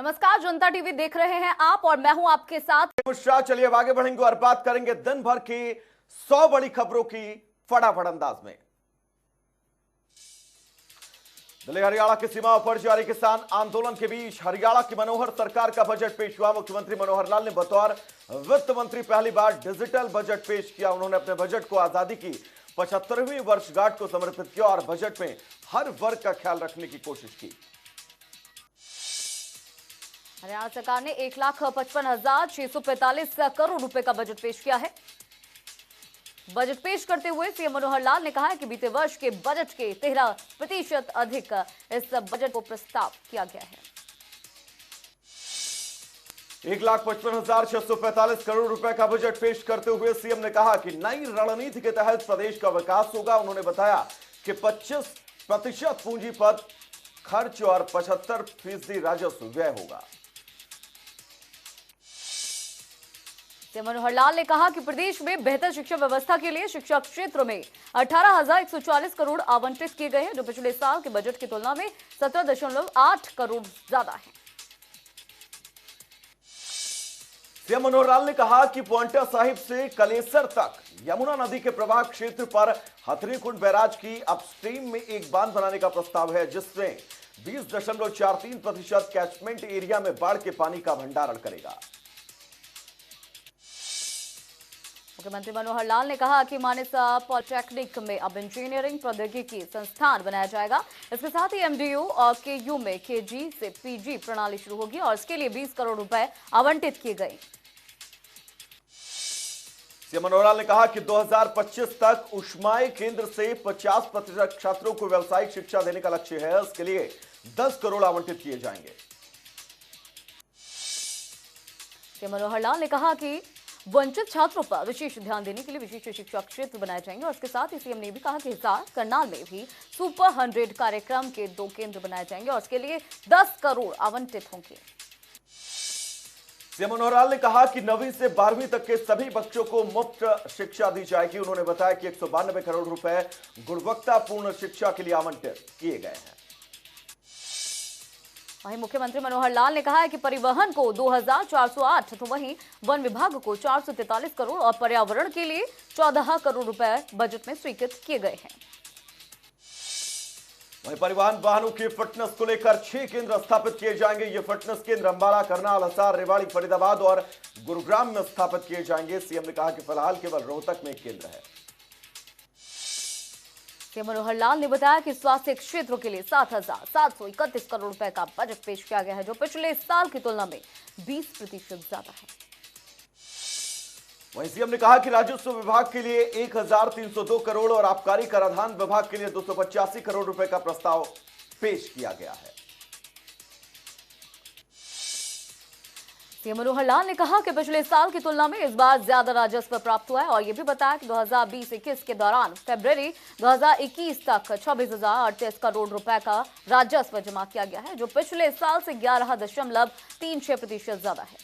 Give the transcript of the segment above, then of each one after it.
नमस्कार, जनता टीवी देख रहे हैं आप और मैं हूं आपके साथ शाह। चलिए अब आगे बढ़ेंगे और बात करेंगे दिन भर की 100 बड़ी खबरों की फटाफट अंदाज में। दिल्ली हरियाणा की सीमाओं पर जारी किसान आंदोलन के बीच हरियाणा की मनोहर सरकार का बजट पेश हुआ। मुख्यमंत्री मनोहर लाल ने बतौर वित्त मंत्री पहली बार डिजिटल बजट पेश किया। उन्होंने अपने बजट को आजादी की 75वीं वर्षगांठ को समर्पित किया और बजट में हर वर्ग का ख्याल रखने की कोशिश की। हरियाणा सरकार ने 1,55,645 करोड़ रुपए का बजट पेश किया है। बजट पेश करते हुए सीएम मनोहर लाल ने कहा है कि बीते वर्ष के बजट के 13% अधिक इस बजट को प्रस्ताव किया गया है। 1,55,645 करोड़ रुपए का बजट पेश करते हुए सीएम ने कहा कि नई रणनीति के तहत प्रदेश का विकास होगा। उन्होंने बताया कि 25% पूंजी पर खर्च और 75% राजस्व व्यय होगा। सीएम मनोहर लाल ने कहा कि प्रदेश में बेहतर शिक्षा व्यवस्था के लिए शिक्षा क्षेत्र में 18,140 करोड़ आवंटित किए गए हैं, जो पिछले साल के बजट की तुलना में 17.8 करोड़ ज्यादा है। सीएम मनोहर लाल ने कहा कि पांवटा साहिब से कलेसर तक यमुना नदी के प्रवाह क्षेत्र पर हथनीकुंड बैराज की अपस्ट्रीम में एक बांध बनाने का प्रस्ताव है, जिसमें 20.43% कैचमेंट एरिया में बाढ़ के पानी का भंडारण करेगा। मुख्यमंत्री मनोहर लाल ने कहा कि मानेसा पॉलिटेक्निक में अब इंजीनियरिंग प्रौद्योगिकी संस्थान बनाया जाएगा। इसके साथ ही एमडीयू और केयू में केजी से पीजी प्रणाली शुरू होगी और इसके लिए 20 करोड़ रुपए आवंटित किए गए। सीएम मनोहर लाल ने कहा कि 2025 तक उष्माय केंद्र से 50% छात्रों को व्यावसायिक शिक्षा देने का लक्ष्य है। इसके लिए 10 करोड़ आवंटित किए जाएंगे। सीएम मनोहर लाल ने कहा कि वंचित छात्रों पर विशेष ध्यान देने के लिए विशेष शिक्षा क्षेत्र बनाए जाएंगे और इसके साथ ही सीएम ने भी कहा कि हिसार करनाल में भी सुपर 100 कार्यक्रम के 2 केंद्र बनाए जाएंगे और इसके लिए 10 करोड़ आवंटित होंगे। सीएम मनोहर लाल ने कहा कि 9वीं से 12वीं तक के सभी बच्चों को मुफ्त शिक्षा दी जाएगी। उन्होंने बताया कि 192 करोड़ रुपए गुणवत्तापूर्ण शिक्षा के लिए आवंटित किए गए हैं। वहीं मुख्यमंत्री मनोहर लाल ने कहा है कि परिवहन को 2,408 तो वहीं वन विभाग को 443 करोड़ और पर्यावरण के लिए 14 करोड़ रुपए बजट में स्वीकृत किए गए हैं। वहीं परिवहन वाहनों की फिटनेस को लेकर 6 केंद्र स्थापित किए जाएंगे। ये फिटनेस केंद्र अंबाला, करनाल, हिसार, रेवाड़ी, फरीदाबाद और गुरुग्राम में स्थापित किए जाएंगे। सीएम ने कहा कि फिलहाल केवल रोहतक में एक केंद्र है। सीएम मनोहर लाल ने बताया कि स्वास्थ्य क्षेत्र के लिए 7,731 करोड़ रुपए का बजट पेश किया गया है, जो पिछले साल की तुलना में 20% ज्यादा है। वहीं सीएम ने कहा कि राजस्व विभाग के लिए 1,302 करोड़ और आबकारी कराधान विभाग के लिए 285 करोड़ रुपए का प्रस्ताव पेश किया गया है। सीएम मनोहर लाल ने कहा कि पिछले साल की तुलना में इस बार ज्यादा राजस्व प्राप्त हुआ है और यह भी बताया कि 2020-21 के दौरान फरवरी 2021 तक 26,038 करोड़ रुपए का राजस्व जमा किया गया है, जो पिछले साल से 11.36% ज्यादा है।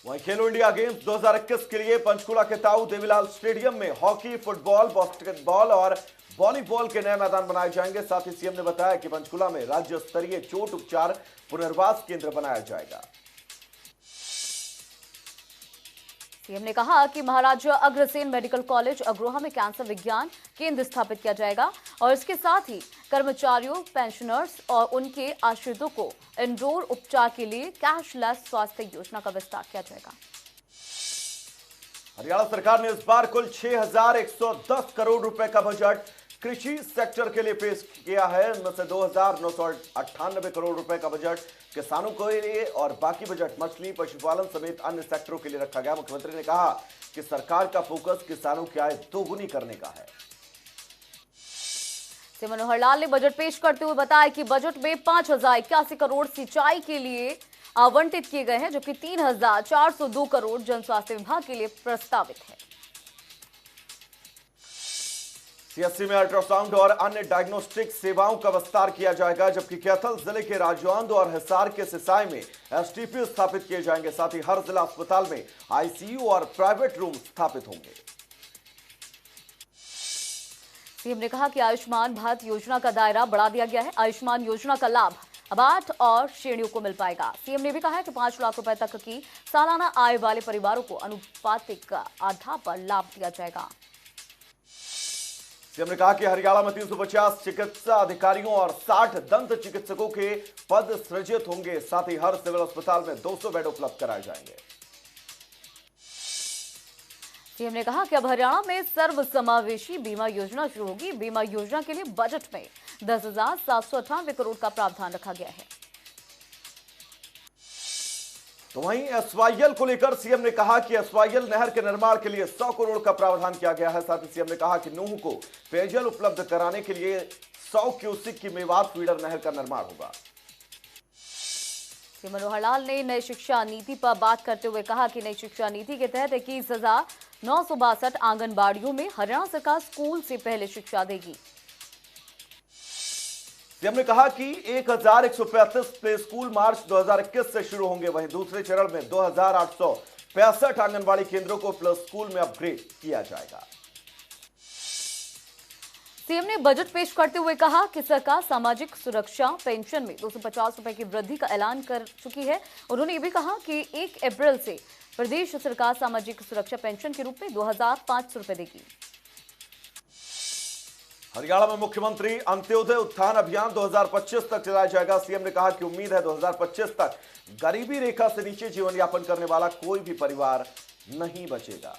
वहीं खेलो इंडिया गेम्स 2021 के लिए पंचकुला के ताऊ देवीलाल स्टेडियम में हॉकी, फुटबॉल, बास्केटबॉल और वॉलीबॉल के नए मैदान बनाए जाएंगे। साथ ही सीएम ने बताया कि पंचकुला में राज्य स्तरीय चोट उपचार पुनर्वास केंद्र बनाया जाएगा। सीएम ने कहा कि महाराजा अग्रसेन मेडिकल कॉलेज अग्रोहा में कैंसर विज्ञान केंद्र स्थापित किया जाएगा और इसके साथ ही कर्मचारियों, पेंशनर्स और उनके आश्रितों को इंडोर उपचार के लिए कैशलेस स्वास्थ्य योजना का विस्तार किया जाएगा। हरियाणा सरकार ने इस बार कुल 6,110 करोड़ रुपए का बजट कृषि सेक्टर के लिए पेश किया है। इनमें से 2,998 करोड़ रुपए का बजट किसानों के लिए और बाकी बजट मछली, पशुपालन समेत अन्य सेक्टरों के लिए रखा गया। मुख्यमंत्री ने कहा कि सरकार का फोकस किसानों की आय दोगुनी करने का है। सीएम मनोहर लाल ने बजट पेश करते हुए बताया कि बजट में 5,081 करोड़ सिंचाई के लिए आवंटित किए गए हैं, जबकि 3,402 करोड़ जन स्वास्थ्य विभाग के लिए प्रस्तावित है। सीएससी में अल्ट्रासाउंड और अन्य डायग्नोस्टिक सेवाओं का विस्तार किया जाएगा, जबकि कैथल जिले के राजौंद और हिसार के सिसाई में एसटीपी स्थापित किए जाएंगे। साथ ही हर जिला अस्पताल में आईसीयू और प्राइवेट रूम स्थापित होंगे। सीएम ने कहा कि आयुष्मान भारत योजना का दायरा बढ़ा दिया गया है। आयुष्मान योजना का लाभ अब 8 और श्रेणियों को मिल पाएगा। सीएम ने भी कहा है कि 5 लाख रुपए तक की सालाना आय वाले परिवारों को अनुपातिक आधार पर लाभ दिया जाएगा। सीएम ने कहा कि हरियाणा में 350 चिकित्सा अधिकारियों और 60 दंत चिकित्सकों के पद सृजित होंगे। साथ ही हर सिविल अस्पताल में 200 बेड उपलब्ध कराए जाएंगे। सीएम ने कहा कि अब हरियाणा में सर्वसमावेशी बीमा योजना शुरू होगी। बीमा योजना के लिए बजट में 10,798 करोड़ का प्रावधान रखा गया है। तो वहीं एसवाईएल को लेकर सीएम ने कहा कि एसवाईएल नहर के निर्माण के लिए 100 करोड़ का प्रावधान किया गया है। साथ ही सीएम ने कहा कि नूंह को पेयजल उपलब्ध कराने के लिए 100 क्यूसेक की मेवात फीडर नहर का निर्माण होगा। मनोहर लाल ने नई शिक्षा नीति पर बात करते हुए कहा कि नई शिक्षा नीति के तहत 21,962 आंगनबाड़ियों में हरियाणा सरकार स्कूल से पहले शिक्षा देगी। सीएम ने कहा कि 1,135 प्ले स्कूल मार्च 2021 से शुरू होंगे। वहीं दूसरे चरण में 2,865 आंगनबाड़ी केंद्रों को प्लस स्कूल में अपग्रेड किया जाएगा। सीएम ने बजट पेश करते हुए कहा कि सरकार सामाजिक सुरक्षा पेंशन में 250 रुपए की वृद्धि का ऐलान कर चुकी है। उन्होंने ये भी कहा कि 1 अप्रैल से प्रदेश सरकार सामाजिक सुरक्षा पेंशन के रूप में 2,500 रुपए देगी। हरियाणा में मुख्यमंत्री अंत्योदय उत्थान अभियान 2025 तक चलाया जाएगा। सीएम ने कहा कि उम्मीद है 2025 तक गरीबी रेखा से नीचे जीवन यापन करने वाला कोई भी परिवार नहीं बचेगा।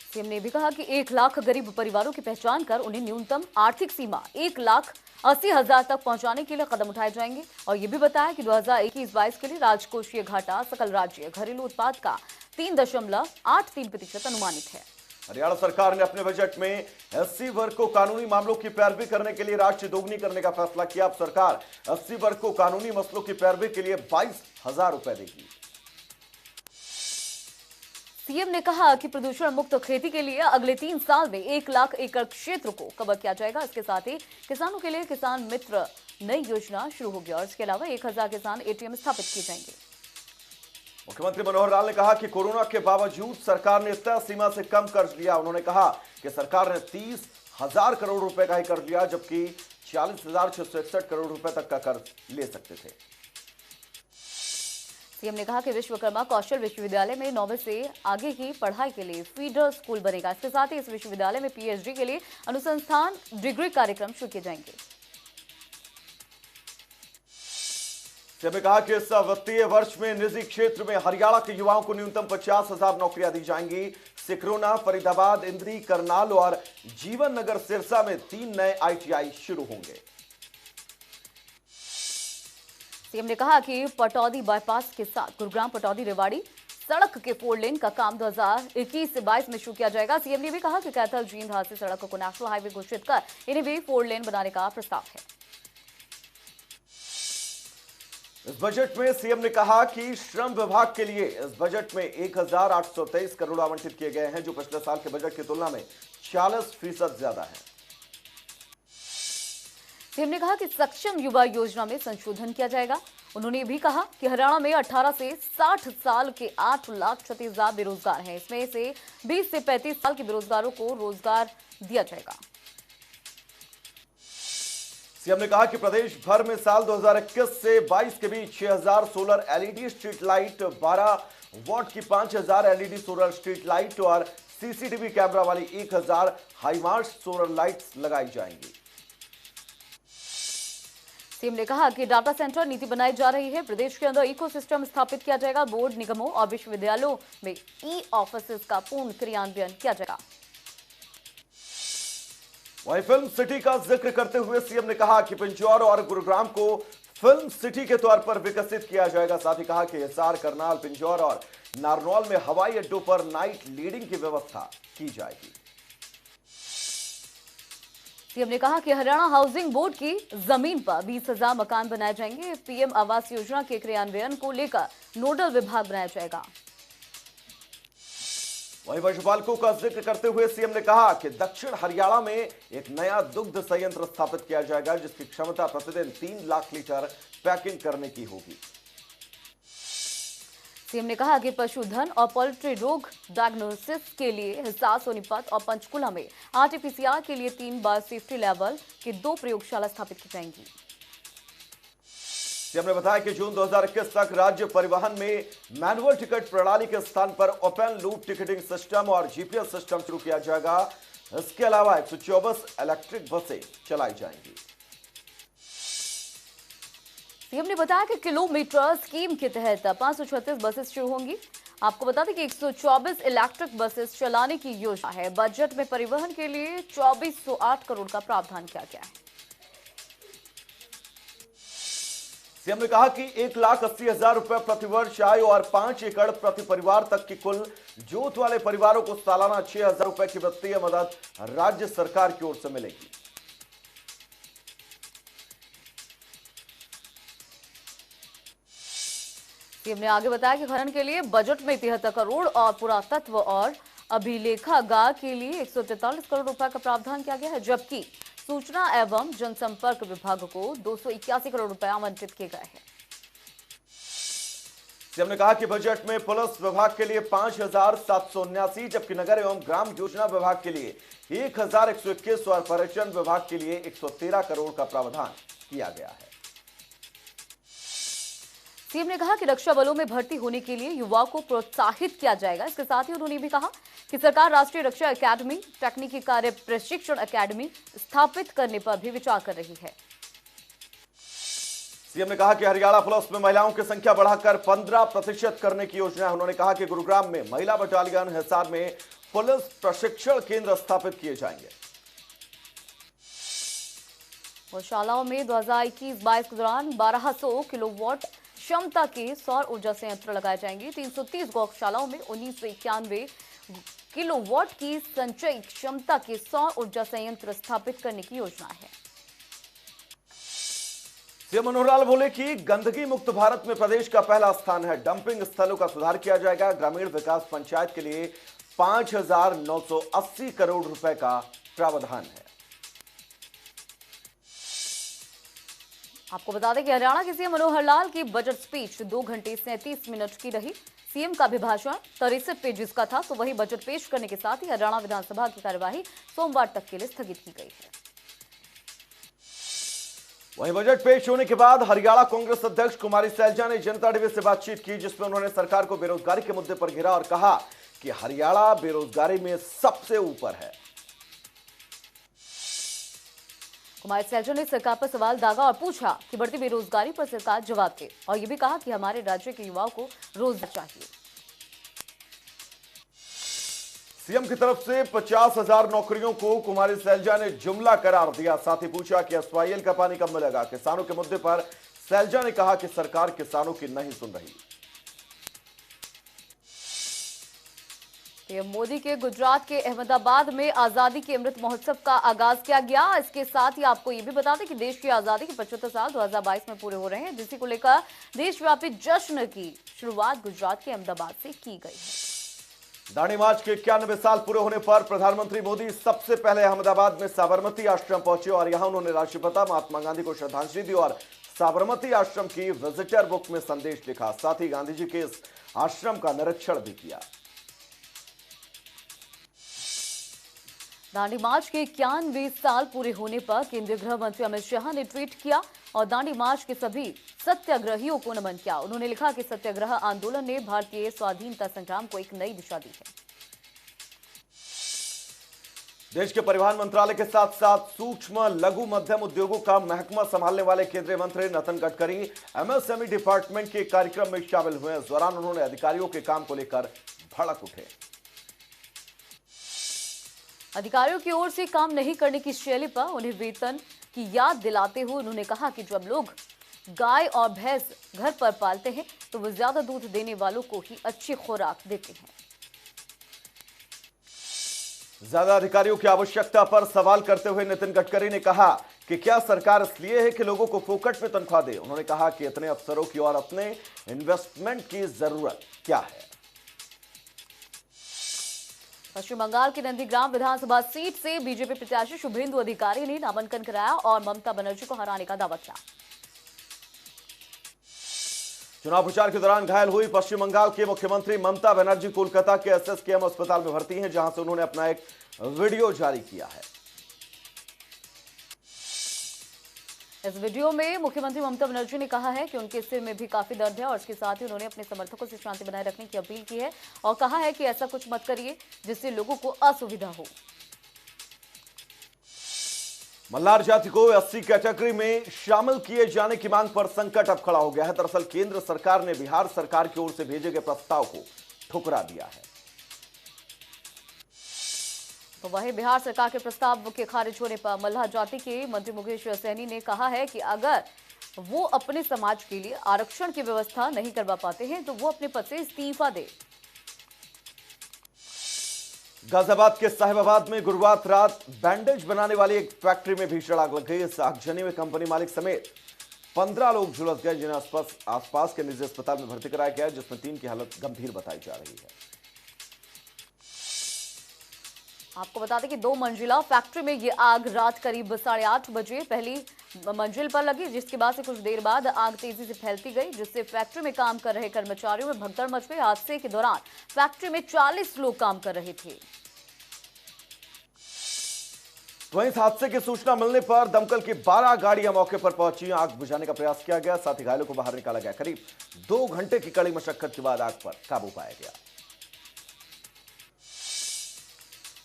सीएम ने भी कहा कि 1 लाख गरीब परिवारों की पहचान कर उन्हें न्यूनतम आर्थिक सीमा 1,80,000 तक पहुंचाने के लिए कदम उठाए जाएंगे। और ये भी बताया कि 2021-22 के लिए राजकोषीय घाटा सकल राज्य घरेलू उत्पाद का 3.83% अनुमानित है। हरियाणा सरकार ने अपने बजट में एससी वर्ग को कानूनी मामलों की पैरवी करने के लिए राशि दोगुनी करने का फैसला किया। अब सरकार एससी वर्ग को कानूनी मसलों की पैरवी के लिए 22,000 रुपए देगी। सीएम ने कहा कि प्रदूषण मुक्त खेती के लिए अगले 3 साल में 1 लाख एकड़ क्षेत्र को कवर किया जाएगा। इसके साथ ही किसानों के लिए किसान मित्र नई योजना शुरू होगी और इसके अलावा 1,000 किसान एटीएम स्थापित किए जाएंगे। मुख्यमंत्री मनोहर लाल ने कहा कि कोरोना के बावजूद सरकार ने तय सीमा से कम कर्ज लिया। उन्होंने कहा कि सरकार ने 30,000 करोड़ रुपए का ही कर्ज लिया, जबकि 40,661 करोड़ रुपए तक का कर्ज ले सकते थे। सीएम ने कहा कि विश्वकर्मा कौशल विश्वविद्यालय में 9वीं से आगे की पढ़ाई के लिए फीडर स्कूल बनेगा। इसके साथ ही इस विश्वविद्यालय में पीएचडी के लिए अनुसंधान डिग्री कार्यक्रम शुरू किए जाएंगे। सीएम ने कहा कि इस वित्तीय वर्ष में निजी क्षेत्र में हरियाणा के युवाओं को न्यूनतम 50,000 नौकरियां दी जाएंगी। सिकरोना, फरीदाबाद, इंद्री, करनाल और जीवन नगर सिरसा में 3 नए आईटीआई शुरू होंगे। सीएम ने कहा कि पटौदी बाईपास के साथ गुरुग्राम पटौदी रेवाड़ी सड़क के 4 लेन का काम 2021 से 22 में शुरू किया जाएगा। सीएम ने भी कहा कि कैथल जींद हादसे सड़क को नेशनल हाईवे घोषित कर इन्हें भी 4 लेन बनाने का प्रस्ताव है। इस बजट में सीएम ने कहा कि श्रम विभाग के लिए इस बजट में 1,823 करोड़ आवंटित किए गए हैं, जो पिछले साल के बजट की तुलना में 40% ज्यादा है। सीएम ने कहा कि सक्षम युवा योजना में संशोधन किया जाएगा। उन्होंने भी कहा कि हरियाणा में 18 से 60 साल के 8,36,000 बेरोजगार हैं। इसमें से 20 से 35 साल के बेरोजगारों को रोजगार दिया जाएगा। सीएम ने कहा कि प्रदेश भर में साल 2021 से 22 के बीच 6,000 solar LED street light, 12 what की 5,000 एलईडी सोलर स्ट्रीट लाइट और सीसीटीवी कैमरा वाली 1,000 हाईमार्स सोलर लाइट्स लगाई जाएंगी। सीएम ने कहा कि डाटा सेंटर नीति बनाई जा रही है। प्रदेश के अंदर इकोसिस्टम स्थापित किया जाएगा। बोर्ड, निगमों और विश्वविद्यालयों में ई ऑफिस का पूर्ण क्रियान्वयन किया जाएगा। वहीं फिल्म सिटी का जिक्र करते हुए सीएम ने कहा कि पिंजौर और गुरुग्राम को फिल्म सिटी के तौर पर विकसित किया जाएगा। साथ ही कहा कि हिसार, करनाल, पिंजौर और नारनौल में हवाई अड्डों पर नाइट लीडिंग की व्यवस्था की जाएगी। सीएम ने कहा कि हरियाणा हाउसिंग बोर्ड की जमीन पर 20,000 मकान बनाए जाएंगे। पीएम आवास योजना के क्रियान्वयन को लेकर नोडल विभाग बनाया जाएगा। वहीं पशुपालकों का जिक्र करते हुए सीएम ने कहा कि दक्षिण हरियाणा में एक नया दुग्ध संयंत्र स्थापित किया जाएगा, जिसकी क्षमता प्रतिदिन 3 लाख लीटर पैकिंग करने की होगी। सीएम ने कहा कि पशुधन और पोल्ट्री रोग डायग्नोसिस के लिए हिसार, सोनीपत और पंचकुला में आरटीपीसीआर के लिए 3 बार सेफ्टी लेवल की 2 प्रयोगशाला स्थापित की जाएंगी। सीएम ने बताया कि जून 2021 तक राज्य परिवहन में मैनुअल टिकट प्रणाली के स्थान पर ओपन लूप टिकटिंग सिस्टम और जीपीएस सिस्टम शुरू किया जाएगा। इसके अलावा 124 इलेक्ट्रिक बसें चलाई जाएंगी। सीएम ने बताया कि किलोमीटर स्कीम के तहत 536 बसेस शुरू होंगी। आपको बता दें कि 124 इलेक्ट्रिक बसेस चलाने की योजना है। बजट में परिवहन के लिए 2408 करोड़ का प्रावधान किया गया है। सीएम ने कहा कि 1,80,000 रुपए प्रतिवर्ष आय और 5 एकड़ प्रति परिवार तक की कुल जोत वाले परिवारों को सालाना 6,000 रुपए की वित्तीय मदद राज्य सरकार की ओर से मिलेगी। सीएम ने आगे बताया कि खनन के लिए बजट में 73 करोड़ और पुरातत्व और अभिलेखागार के लिए 143 करोड़ रुपए का प्रावधान किया गया है, जबकि सूचना एवं जनसंपर्क विभाग को 281 करोड़ रुपए आवंटित किए गए हैं। सीएम ने कहा कि बजट में पुलिस विभाग के लिए 5,779, जबकि नगर एवं ग्राम योजना विभाग के लिए 1,121 और पर्यटन विभाग के लिए 113 करोड़ का प्रावधान किया गया है। सीएम ने कहा कि रक्षा बलों में भर्ती होने के लिए युवाओं को प्रोत्साहित किया जाएगा। इसके साथ ही उन्होंने भी कहा कि सरकार राष्ट्रीय रक्षा अकादमी, तकनीकी कार्य प्रशिक्षण अकादमी स्थापित करने पर भी विचार कर रही है। सीएम ने कहा कि हरियाणा पुलिस में महिलाओं की संख्या बढ़ाकर 15% करने की योजना है। उन्होंने कहा कि गुरुग्राम में महिला बटालियन, हिसार में पुलिस प्रशिक्षण केंद्र स्थापित किए जाएंगे। गौशालाओं में 2021-22 के दौरान 1200 किलोवाट क्षमता के सौर ऊर्जा संयंत्र लगाए जाएंगे। 330 गौशालाओं में 1991 किलोवाट की संचयी क्षमता के सौर ऊर्जा संयंत्र स्थापित करने की योजना है। सीएम मनोहर लाल बोले कि गंदगी मुक्त भारत में प्रदेश का पहला स्थान है। डंपिंग स्थलों का सुधार किया जाएगा। ग्रामीण विकास पंचायत के लिए 5,980 करोड़ रुपए का प्रावधान है। आपको बता दें कि हरियाणा के सीएम मनोहर लाल की बजट स्पीच 2 घंटे 37 मिनट की रही। सीएम का अभिभाषण 63 पेजेस का था, तो वही बजट पेश करने के साथ ही हरियाणा विधानसभा की कार्यवाही सोमवार तक के लिए स्थगित की गई है। वहीं बजट पेश होने के बाद हरियाणा कांग्रेस अध्यक्ष कुमारी सैलजा ने जनता टीवी से बातचीत की, जिसमें उन्होंने सरकार को बेरोजगारी के मुद्दे पर घेरा और कहा कि हरियाणा बेरोजगारी में सबसे ऊपर है। कुमारी सैलजा ने सरकार पर सवाल दागा और पूछा कि बढ़ती बेरोजगारी पर सरकार जवाब दे, और ये भी कहा कि हमारे राज्य के युवाओं को रोजगार चाहिए। सीएम की तरफ से 50,000 नौकरियों को कुमारी सैलजा ने जुमला करार दिया। साथ ही पूछा कि एसवाईएल का पानी कब मिलेगा। किसानों के मुद्दे पर सैलजा ने कहा कि सरकार किसानों की नहीं सुन रही। पीएम मोदी के गुजरात के अहमदाबाद में आजादी के अमृत महोत्सव का आगाज किया गया। इसके साथ ही आपको ये भी बता दें कि देश की आजादी के 75 साल 2022 में पूरे हो रहे हैं, जिसी को लेकर देशव्यापी जश्न की शुरुआत गुजरात के अहमदाबाद से की गई है। दांडी मार्च के 91 साल पूरे होने पर प्रधानमंत्री मोदी सबसे पहले अहमदाबाद में साबरमती आश्रम पहुंचे और यहां उन्होंने राष्ट्रपिता महात्मा गांधी को श्रद्धांजलि दी और साबरमती आश्रम की विजिटर बुक में संदेश लिखा। साथ ही गांधी जी के इस आश्रम का निरीक्षण भी किया। दांडी मार्च के 91 साल पूरे होने पर केंद्रीय गृह मंत्री अमित शाह ने ट्वीट किया और दांडी मार्च के सभी सत्याग्रहियों को नमन किया। उन्होंने लिखा कि सत्याग्रह आंदोलन ने भारतीय स्वाधीनता संग्राम को एक नई दिशा दी है। देश के परिवहन मंत्रालय के साथ साथ सूक्ष्म लघु मध्यम उद्योगों का महकमा संभालने वाले केंद्रीय मंत्री नितिन गडकरी एमएसएमई डिपार्टमेंट के कार्यक्रम में शामिल हुए। इस दौरान उन्होंने अधिकारियों के काम को लेकर भड़क उठे। अधिकारियों की ओर से काम नहीं करने की शैली पर उन्हें वेतन की याद दिलाते हुए उन्होंने कहा कि जब लोग गाय और भैंस घर पर पालते हैं तो वो ज्यादा दूध देने वालों को ही अच्छी खुराक देते हैं। ज्यादा अधिकारियों की आवश्यकता पर सवाल करते हुए नितिन गडकरी ने कहा कि क्या सरकार इसलिए है कि लोगों को फोकट में तनख्वाह दे। उन्होंने कहा कि इतने अफसरों की और अपने इन्वेस्टमेंट की जरूरत क्या है। पश्चिम बंगाल के नंदीग्राम विधानसभा सीट से बीजेपी प्रत्याशी शुभेंदु अधिकारी ने नामांकन कराया और ममता बनर्जी को हराने का दावा किया। चुनाव प्रचार के दौरान घायल हुई पश्चिम बंगाल के मुख्यमंत्री ममता बनर्जी कोलकाता के एसएसकेएम अस्पताल में भर्ती हैं, जहां से उन्होंने अपना एक वीडियो जारी किया है। इस वीडियो में मुख्यमंत्री ममता बनर्जी ने कहा है कि उनके सिर में भी काफी दर्द है और इसके साथ ही उन्होंने अपने समर्थकों से शांति बनाए रखने की अपील की है और कहा है कि ऐसा कुछ मत करिए जिससे लोगों को असुविधा हो। मल्लार जाति को एससी कैटेगरी में शामिल किए जाने की मांग पर संकट अब खड़ा हो गया है। दरअसल केंद्र सरकार ने बिहार सरकार की ओर से भेजे गए प्रस्ताव को ठुकरा दिया है। तो वहीं बिहार सरकार के प्रस्ताव के खारिज होने पर मल्लार जाति के मंत्री मुकेश सहनी ने कहा है कि अगर वो अपने समाज के लिए आरक्षण की व्यवस्था नहीं करवा पाते हैं तो वो अपने पद से इस्तीफा दे। गाजियाबाद के साहिबाबाद में गुरुवार रात बैंडेज बनाने वाली एक फैक्ट्री में भीषण आग लग गई। इस आगजनी में कंपनी मालिक समेत 15 लोग झुलस गए, जिन्हें आसपास के निजी अस्पताल में भर्ती कराया गया, जिसमें 3 की हालत गंभीर बताई जा रही है। आपको बता दें कि 2 मंजिला फैक्ट्री में ये आग रात करीब 8:30 बजे पहली मंजिल पर लगी, जिसके बाद से कुछ देर बाद आग तेजी से फैलती गई, जिससे फैक्ट्री में काम कर रहे कर्मचारियों में भगदड़ मच गई। हादसे के दौरान फैक्ट्री में 40 लोग काम कर रहे थे। वहीं इस हादसे की सूचना मिलने पर दमकल की 12 गाड़ियां मौके पर पहुंची। आग बुझाने का प्रयास किया गया, साथ ही घायलों को बाहर निकाला गया। करीब 2 घंटे की कड़ी मशक्कत के बाद आग पर काबू पाया गया।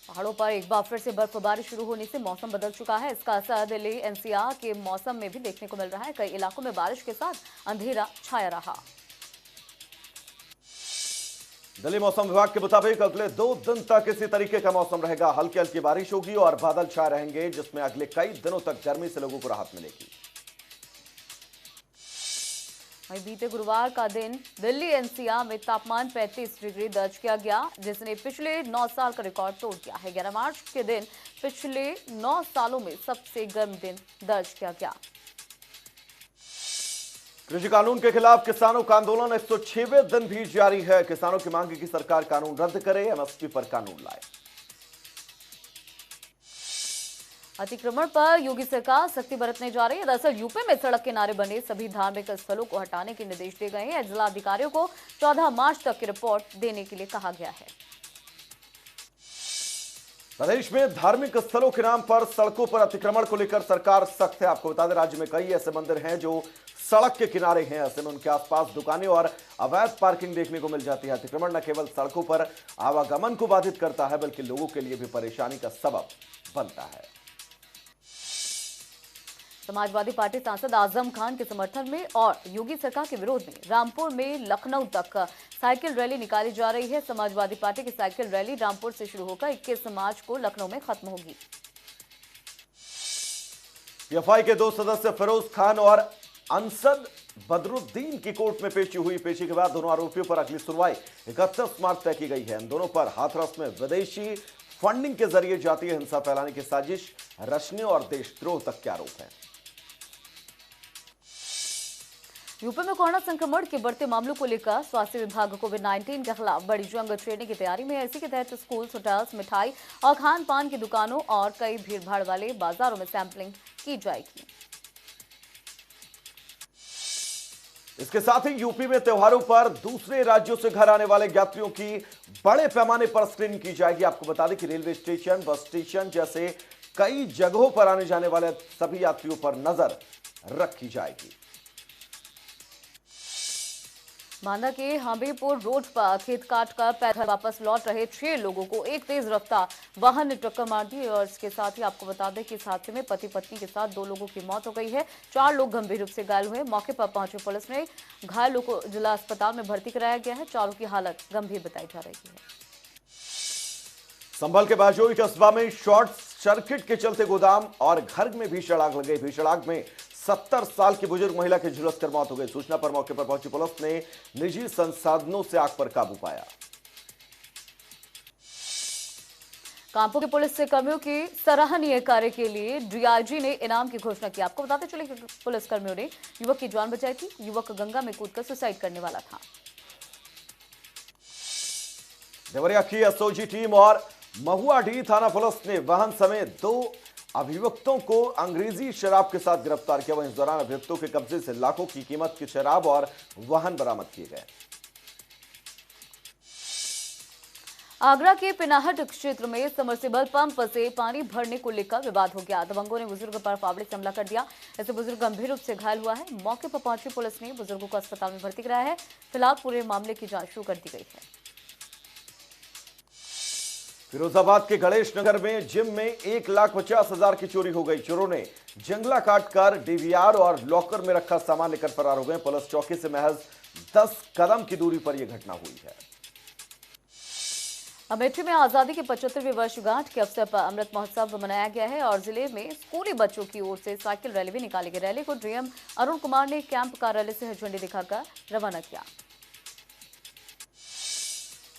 पहाड़ों पर एक बार फिर से बर्फबारी शुरू होने से मौसम बदल चुका है। इसका असर दिल्ली एनसीआर के मौसम में भी देखने को मिल रहा है। कई इलाकों में बारिश के साथ अंधेरा छाया रहा। दिल्ली मौसम विभाग के मुताबिक अगले 2 दिन तक इसी तरीके का मौसम रहेगा। हल्की हल्की बारिश होगी और बादल छाए रहेंगे, जिसमें अगले कई दिनों तक गर्मी से लोगों को राहत मिलेगी। वहीं बीते गुरुवार का दिन दिल्ली एनसीआर में तापमान 35 डिग्री दर्ज किया गया, जिसने पिछले 9 साल का रिकॉर्ड तोड़ दिया है। 11 मार्च के दिन पिछले 9 सालों में सबसे गर्म दिन दर्ज किया गया। कृषि कानून के खिलाफ किसानों का आंदोलन 106वें दिन भी जारी है। किसानों की मांग है कि सरकार कानून रद्द करे, एमएसपी पर कानून लाए। अतिक्रमण पर योगी सरकार सख्ती बरतने जा रही है। दरअसल यूपी में सड़क किनारे बने सभी धार्मिक स्थलों को हटाने के निर्देश दिए गए हैं। जिला अधिकारियों को 14 मार्च तक की रिपोर्ट देने के लिए कहा गया है। प्रदेश में धार्मिक स्थलों के नाम पर सड़कों पर अतिक्रमण को लेकर सरकार सख्त है। आपको बता दें, राज्य में कई ऐसे मंदिर हैं जो सड़क के किनारे हैं। ऐसे में उनके आसपास दुकानें और अवैध पार्किंग देखने को मिल जाती है। अतिक्रमण न केवल सड़कों पर आवागमन को बाधित करता है, बल्कि लोगों के लिए भी परेशानी का सबब बनता है। समाजवादी पार्टी सांसद आजम खान के समर्थन में और योगी सरकार के विरोध में रामपुर में लखनऊ तक साइकिल रैली निकाली जा रही है। समाजवादी पार्टी की साइकिल रैली रामपुर से शुरू होकर 21 मार्च को लखनऊ में खत्म होगी। पीएफआई के 2 सदस्य फिरोज खान और अंसद बदरुद्दीन की कोर्ट में पेशी हुई। पेशी के बाद दोनों आरोपियों पर अगली सुनवाई 31 मार्च तय की गई है। इन दोनों पर हाथरस में विदेशी फंडिंग के जरिए जातीय हिंसा फैलाने की साजिश रचने और देशद्रोह तक के आरोप हैं। यूपी में कोरोना संक्रमण के बढ़ते मामलों को लेकर स्वास्थ्य विभाग कोविड-19 के खिलाफ बड़ी जंग छेड़ने की तैयारी में है। इसी के तहत स्कूल, होटल्स, मिठाई और खान पान की दुकानों और कई भीड़भाड़ वाले बाजारों में सैंपलिंग की जाएगी। इसके साथ ही यूपी में त्योहारों पर दूसरे राज्यों से घर आने वाले यात्रियों की बड़े पैमाने पर स्क्रीनिंग की जाएगी। आपको बता दें कि रेलवे स्टेशन, बस स्टेशन जैसे कई जगहों पर आने जाने वाले सभी यात्रियों पर नजर रखी जाएगी। बांदा के हमीरपुर रोड पर खेत काट कर पैदल वापस लौट रहे 6 लोगों को एक तेज रफ्तार वाहन ने टक्कर मार दी और इसके साथ ही आपको बता दें कि इस हादसे में पति पत्नी के साथ 2 लोगों की मौत हो गई है। 4 लोग गंभीर रूप से घायल हुए। मौके पर पहुंची पुलिस ने घायलों को जिला अस्पताल में भर्ती कराया गया है। 4 की हालत गंभीर बताई जा रही है। संभल के बाजोई कस्बा में शॉर्ट सर्किट के चलते गोदाम और घर में भीषण आग लग गई। भीषण आग में 70 साल की बुजुर्ग महिला की झुलसकर मौत हो गई। सूचना पर मौके पर पहुंची पुलिस ने निजी संसाधनों से आग पर काबू पाया। कानपुर के पुलिस से कर्मियों के सराहनीय कार्य के लिए डीआईजी ने इनाम की घोषणा की। आपको बताते चले कि पुलिस कर्मियों ने युवक की जान बचाई थी। युवक गंगा में कूदकर सुसाइड करने वाला था। देवरिया की एसओजी टीम और महुआडीह थाना पुलिस ने वाहन समेत 2 अभियुक्तों को अंग्रेजी शराब के साथ गिरफ्तार किया। वहीं इस दौरान अभियुक्तों के कब्जे से लाखों की कीमत की शराब और वाहन बरामद किए गए। आगरा के पिनाहट क्षेत्र में समरसेबल पंप से पानी भरने को लेकर विवाद हो गया। दबंगों ने बुजुर्ग पर फावड़े से हमला कर दिया। इससे बुजुर्ग गंभीर रूप से घायल हुआ है। मौके पर पहुंची पुलिस ने बुजुर्गों को अस्पताल में भर्ती कराया है। फिलहाल पूरे मामले की जांच शुरू कर दी गई है। फिरोजाबाद के गणेश नगर में जिम में 1,50,000 की चोरी हो गई। चोरों ने जंगला काटकर डीवीआर और लॉकर में रखा सामान लेकर फरार हो गए। पुलिस चौकी से महज 10 कदम की दूरी पर यह घटना हुई है। अमेठी में आजादी की 75वीं वर्षगांठ के अवसर पर अमृत महोत्सव मनाया गया है और जिले में स्कूली बच्चों की ओर से साइकिल रैली भी निकाली गई। रैली को डीएम अरुण कुमार ने कैंप कार्यालय से झंडी दिखाकर रवाना किया।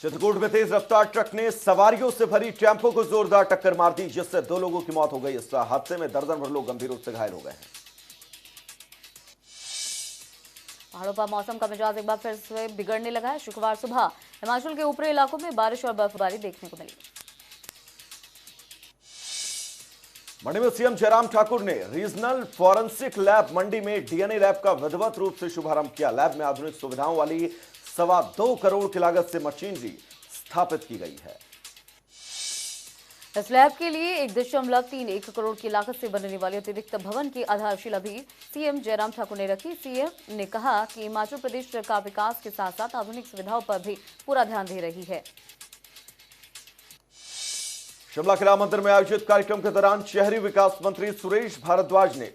चित्रकूट में तेज रफ्तार ट्रक ने सवारियों से भरी टेम्पो को जोरदार टक्कर मार दी, जिससे 2 लोगों की मौत हो गई। इस हादसे में दर्जन भर लोग गंभीर रूप से घायल हो गए हैं। पहाड़ों पर मौसम का मिजाज एक बार फिर से बिगड़ने लगा है। शुक्रवार सुबह हिमाचल के ऊपरी इलाकों में बारिश और बर्फबारी देखने को मिली। मंडी में सीएम जयराम ठाकुर ने रीजनल फॉरेंसिक लैब मंडी में डीएनए लैब का विधिवत रूप से शुभारंभ किया। लैब में आधुनिक सुविधाओं वाली 2.25 करोड़ की लागत से मशीनरी स्थापित की गई है। इस लैब के लिए 1.31 करोड़ की लागत से बनने वाले अतिरिक्त भवन की आधारशिला भी सीएम जयराम ठाकुर ने रखी। सीएम ने कहा कि हिमाचल प्रदेश सरकार विकास के साथ साथ आधुनिक सुविधाओं पर भी पूरा ध्यान दे रही है। शिमला के राम मंदिर में आयोजित कार्यक्रम के दौरान शहरी विकास मंत्री सुरेश भारद्वाज ने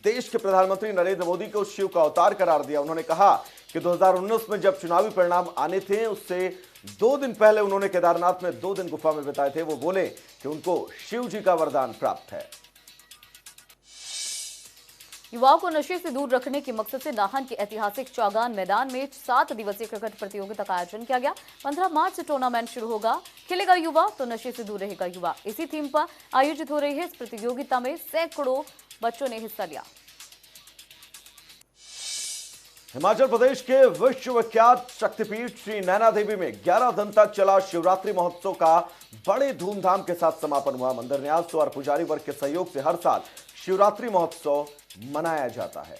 देश के प्रधानमंत्री नरेंद्र मोदी को शिव का अवतार करार दिया। उन्होंने कहा कि 2019 में जब चुनावी परिणाम आने थे, उससे 2 दिन पहले उन्होंने केदारनाथ में 2 दिन गुफा में बिताए थे। वो बोले कि उनको शिव जी का वरदान प्राप्त है। युवाओं को नशे से दूर रखने के मकसद से नाहन के ऐतिहासिक चौगान मैदान में 7 दिवसीय क्रिकेट प्रतियोगिता का आयोजन किया गया। 15 मार्च से टूर्नामेंट शुरू होगा। खेलेगा युवा तो नशे से दूर रहेगा युवा, इसी थीम पर आयोजित हो रही है इस प्रतियोगिता में सैकड़ों बच्चों ने हिस्सा लिया। हिमाचल प्रदेश के विश्वविख्यात शक्तिपीठ श्री नैना देवी में 11 दिन तक चला शिवरात्रि महोत्सव का बड़े धूमधाम के साथ समापन हुआ। मंदिर न्यास और पुजारी वर्ग के सहयोग से हर साल शिवरात्रि महोत्सव मनाया जाता है।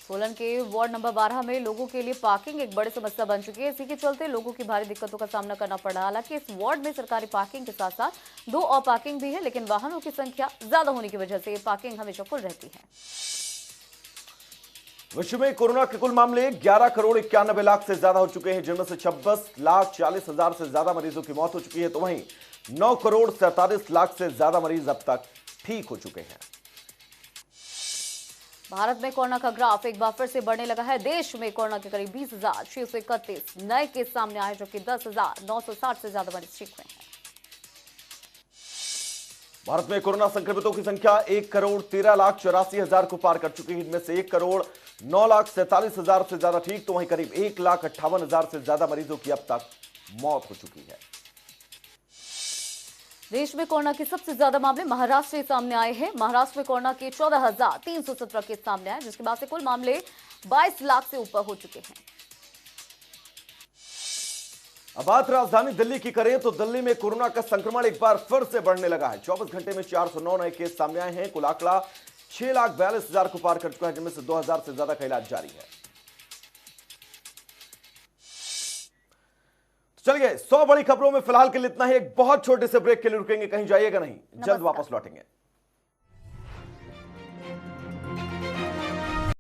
सोलन के वार्ड नंबर 12 में लोगों के लिए पार्किंग एक बड़ी समस्या बन चुकी है। इसी के चलते लोगों की भारी दिक्कतों का सामना करना पड़ रहा है। हालांकि इस वार्ड में सरकारी पार्किंग के साथ साथ 2 और पार्किंग भी है, लेकिन वाहनों की संख्या ज्यादा होने की वजह से ये पार्किंग हमेशा फुल रहती है। विश्व में कोरोना के कुल मामले 11 करोड़ 91 लाख से ज्यादा हो चुके हैं, जिनमें से 26,40,000 से ज्यादा मरीजों की मौत हो चुकी है। तो वहीं 9 करोड़ 47 लाख से ज्यादा मरीज अब तक ठीक हो चुके हैं। भारत में कोरोना का ग्राफ एक बार फिर से बढ़ने लगा है। देश में कोरोना के करीब 20,631 नए केस सामने आए, जो कि 10,960 से ज्यादा मरीज ठीक हुए हैं। भारत में कोरोना संक्रमितों की संख्या 1 करोड़ 13,84,000 को पार कर चुकी है। इनमें से 1 करोड़ 9,47,000 से ज्यादा ठीक, तो वहीं करीब 1,58,000 से ज्यादा मरीजों की अब तक मौत हो चुकी है। देश में कोरोना के सबसे ज्यादा मामले महाराष्ट्र से सामने आए हैं। महाराष्ट्र में कोरोना के 14,317 केस सामने आए, जिसके बाद से कुल मामले 22 लाख से ऊपर हो चुके हैं। अब बात राजधानी दिल्ली की करें तो दिल्ली में कोरोना का संक्रमण एक बार फिर से बढ़ने लगा है। 24 घंटे में 409 नए केस सामने आए हैं। कुल आंकड़ा 6,42,000 को पार कर चुका है, जिनमें से 2,000 से ज्यादा का इलाज जारी है। चलिए 100 बड़ी खबरों में फिलहाल के लिए इतना ही। एक बहुत छोटे से ब्रेक के लिए रुकेंगे, कहीं जाइएगा नहीं, जल्द वापस लौटेंगे।